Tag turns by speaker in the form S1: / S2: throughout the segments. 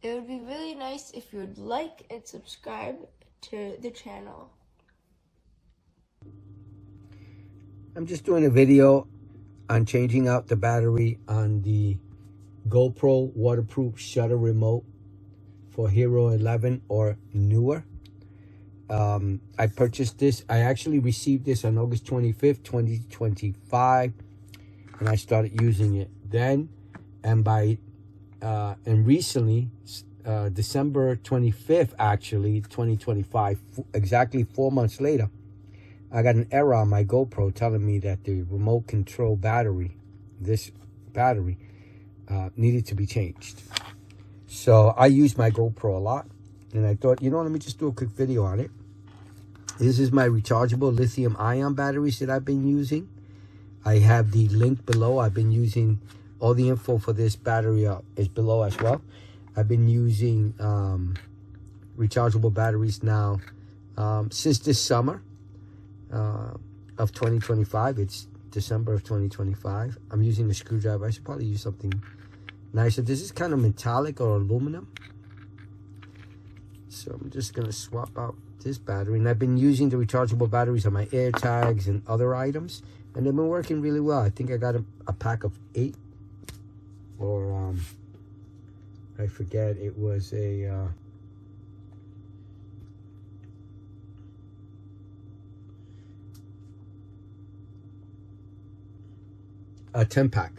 S1: It would be really nice if you would like and subscribe to the channel.
S2: I'm just doing a video on changing out the battery on the GoPro waterproof shutter remote for HERO11 or newer. I purchased this. I actually received this on August 25th, 2025, and I started using it then. And recently, December 25th, actually, 2025, exactly 4 months later, I got an error on my GoPro telling me that the remote control battery, this battery, needed to be changed. So I use my GoPro a lot, and I thought, let me just do a quick video on it. This is my rechargeable lithium ion batteries that I've been using. I have the link below. I've been using all the info for this battery is below as well. I've been using rechargeable batteries now since this summer of 2025. It's December of 2025. I'm using a screwdriver. I should probably use something nicer. This is kind of metallic or aluminum. So I'm just going to swap out this battery. And I've been using the rechargeable batteries on my AirTags and other items. And they've been working really well. I think I got a pack of 8. Or, I forget. It was a 10-pack.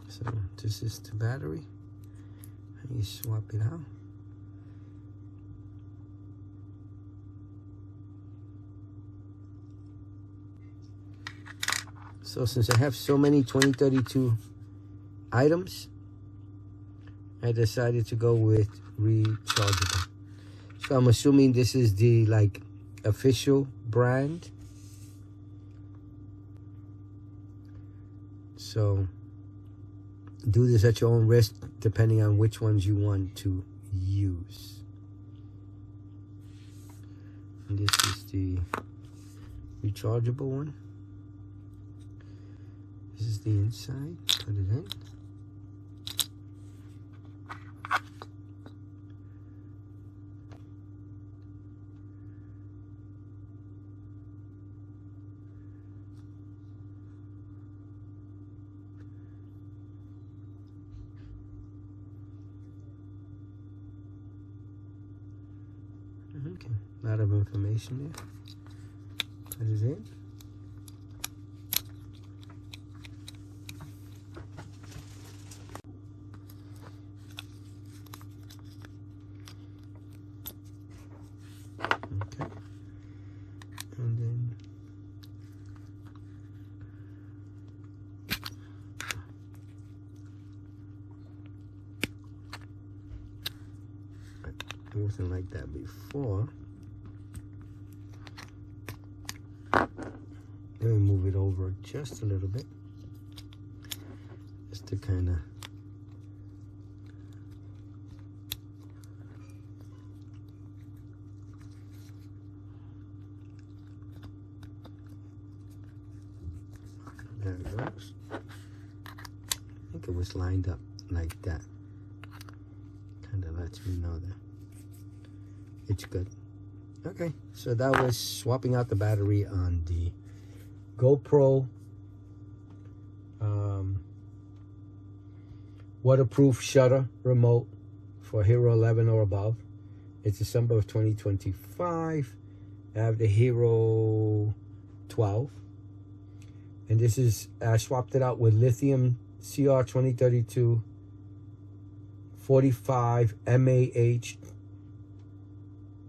S2: So this is the battery. And you swap it out. So since I have so many 2032 items, I decided to go with rechargeable. So I'm assuming this is the official brand. So do this at your own risk, depending on which ones you want to use. And this is the rechargeable one. This is the inside. Put it in. Okay, a lot of information there. Put it in. Okay. And then it wasn't like that before. Let me move it over just a little bit, just to kind of there it goes. I think it was lined up like that. Kind of lets me know that it's good. Okay, so that was swapping out the battery on the GoPro waterproof shutter remote for HERO11 or above. It's December of 2025. I have the HERO12. And this is, I swapped it out with Lithium CR2032 45 mAh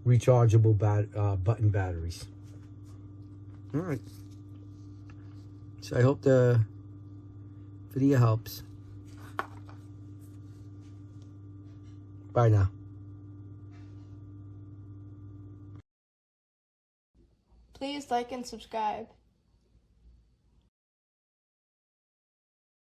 S2: rechargeable button batteries. All right. So I hope the video helps. Bye now.
S1: Please like and subscribe.